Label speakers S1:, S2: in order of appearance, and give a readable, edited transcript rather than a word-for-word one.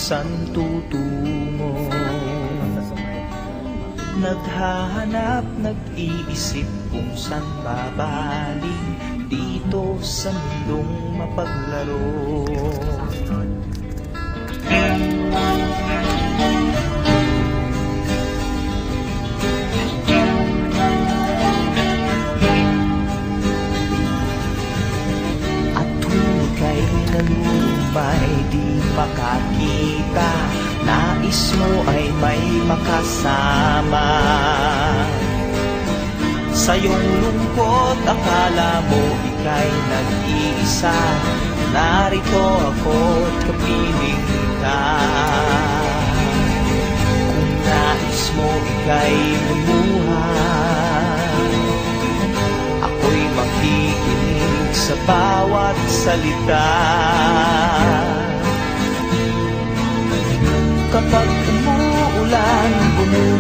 S1: saan tutungo. Naghahanap, nag-iisip kung saan babaling dito sa mundong mapaglaro. May di makakita, nais mo ay may makasama. Sa iyong lungkot, akala mo ika'y nag-iisa, narito ako't kapiling ka. Kung nais mo ika'y lumuhan, ako'y makikinig sa bawat salita. Kapag umuulan, bumubuhay